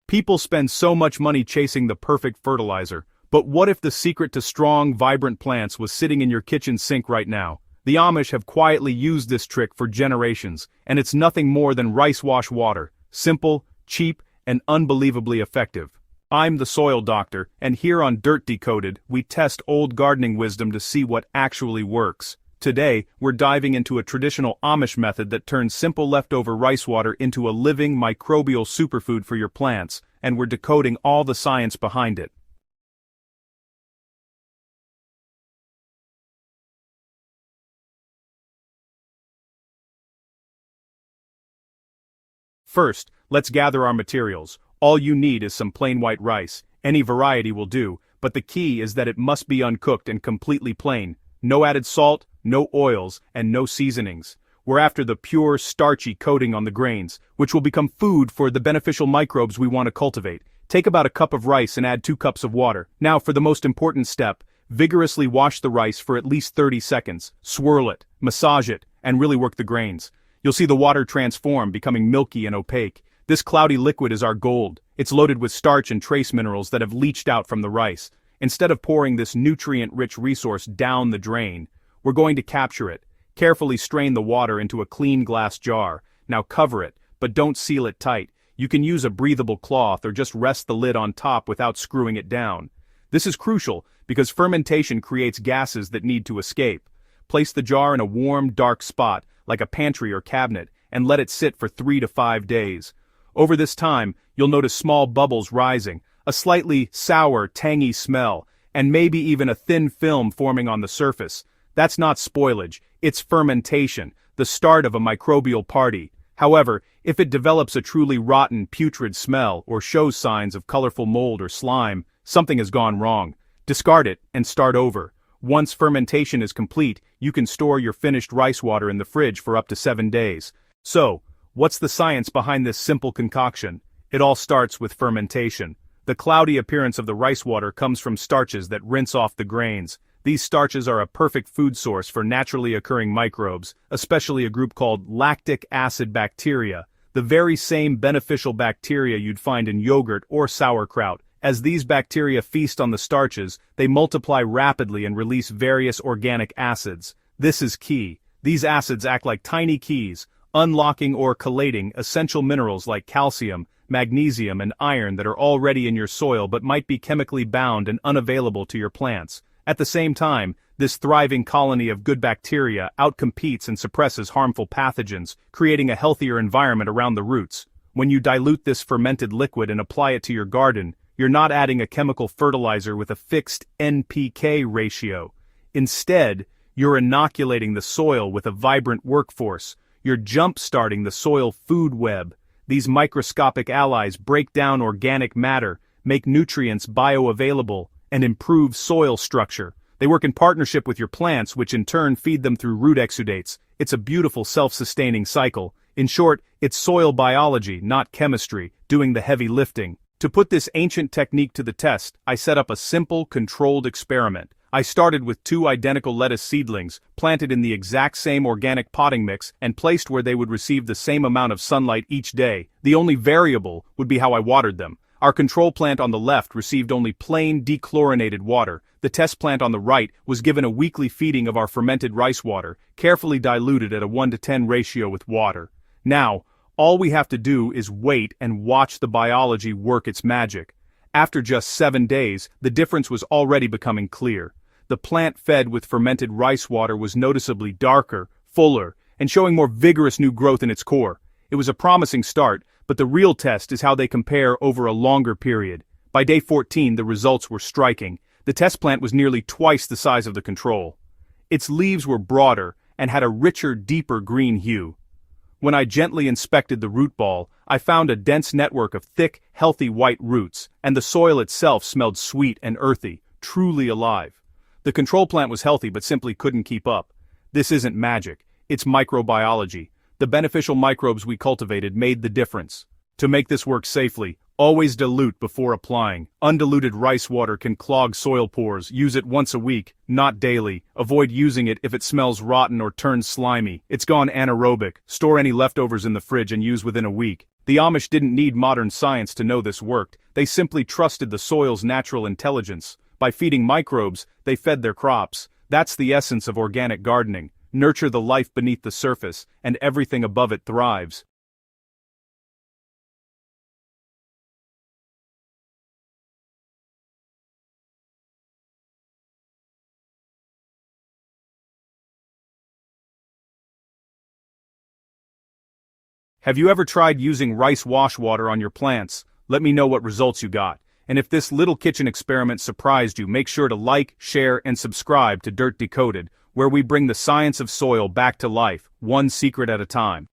People spend so much money chasing the perfect fertilizer, but what if the secret to strong, vibrant plants was sitting in your kitchen sink right now? The Amish have quietly used this trick for generations, and it's nothing more than rice wash water. Simple, cheap, and unbelievably effective. I'm the soil doctor, and here on Dirt Decoded, we test old gardening wisdom to see what actually works. Today, we're diving into a traditional Amish method that turns simple leftover rice water into a living microbial superfood for your plants, and we're decoding all the science behind it. First, let's gather our materials. All you need is some plain white rice. Any variety will do, but the key is that it must be uncooked and completely plain. No added salt, no oils, and no seasonings. We're after the pure, starchy coating on the grains, which will become food for the beneficial microbes we want to cultivate. Take about a cup of rice and add 2 cups of water. Now for the most important step, vigorously wash the rice for at least 30 seconds. Swirl it, massage it, and really work the grains. You'll see the water transform, becoming milky and opaque. This cloudy liquid is our gold. It's loaded with starch and trace minerals that have leached out from the rice. Instead of pouring this nutrient-rich resource down the drain, we're going to capture it. Carefully strain the water into a clean glass jar. Now cover it, but don't seal it tight. You can use a breathable cloth or just rest the lid on top without screwing it down. This is crucial because fermentation creates gases that need to escape. Place the jar in a warm, dark spot, like a pantry or cabinet, and let it sit for 3 to 5 days. Over this time, you'll notice small bubbles rising, a slightly sour, tangy smell, and maybe even a thin film forming on the surface. That's not spoilage, it's fermentation, the start of a microbial party. However, if it develops a truly rotten, putrid smell or shows signs of colorful mold or slime, something has gone wrong. Discard it and start over. Once fermentation is complete, you can store your finished rice water in the fridge for up to 7 days. So, what's the science behind this simple concoction? It all starts with fermentation. The cloudy appearance of the rice water comes from starches that rinse off the grains. These starches are a perfect food source for naturally occurring microbes, especially a group called lactic acid bacteria, the very same beneficial bacteria you'd find in yogurt or sauerkraut. As these bacteria feast on the starches, they multiply rapidly and release various organic acids. This is key. These acids act like tiny keys, unlocking or chelating essential minerals like calcium, magnesium, and iron that are already in your soil but might be chemically bound and unavailable to your plants. At the same time, this thriving colony of good bacteria outcompetes and suppresses harmful pathogens, creating a healthier environment around the roots. When you dilute this fermented liquid and apply it to your garden, you're not adding a chemical fertilizer with a fixed NPK ratio. Instead, you're inoculating the soil with a vibrant workforce. You're jump-starting the soil food web. These microscopic allies break down organic matter, make nutrients bioavailable, and improve soil structure. They work in partnership with your plants, which in turn feed them through root exudates. It's a beautiful self-sustaining cycle. In short, it's soil biology, not chemistry, doing the heavy lifting. To put this ancient technique to the test, I set up a simple, controlled experiment. I started with 2 identical lettuce seedlings, planted in the exact same organic potting mix, and placed where they would receive the same amount of sunlight each day. The only variable would be how I watered them. Our control plant on the left received only plain dechlorinated water. The test plant on the right was given a weekly feeding of our fermented rice water, carefully diluted at a 1:10 ratio with water. Now, all we have to do is wait and watch the biology work its magic. After just 7 days, the difference was already becoming clear. The plant fed with fermented rice water was noticeably darker, fuller, and showing more vigorous new growth in its core. It was a promising start, but the real test is how they compare over a longer period. By day 14, the results were striking. The test plant was nearly twice the size of the control. Its leaves were broader and had a richer, deeper green hue. When I gently inspected the root ball, I found a dense network of thick, healthy white roots, and the soil itself smelled sweet and earthy, truly alive. The control plant was healthy but simply couldn't keep up. This isn't magic, it's microbiology. The beneficial microbes we cultivated made the difference. To make this work safely, always dilute before applying. Undiluted rice water can clog soil pores. Use it once a week, not daily. Avoid using it if it smells rotten or turns slimy. It's gone anaerobic. Store any leftovers in the fridge and use within a week. The Amish didn't need modern science to know this worked, they simply trusted the soil's natural intelligence. By feeding microbes, they fed their crops. That's the essence of organic gardening. Nurture the life beneath the surface, and everything above it thrives. Have you ever tried using rice wash water on your plants? Let me know what results you got. And if this little kitchen experiment surprised you, make sure to like, share, and subscribe to Decoded, where we bring the science of soil back to life, one secret at a time.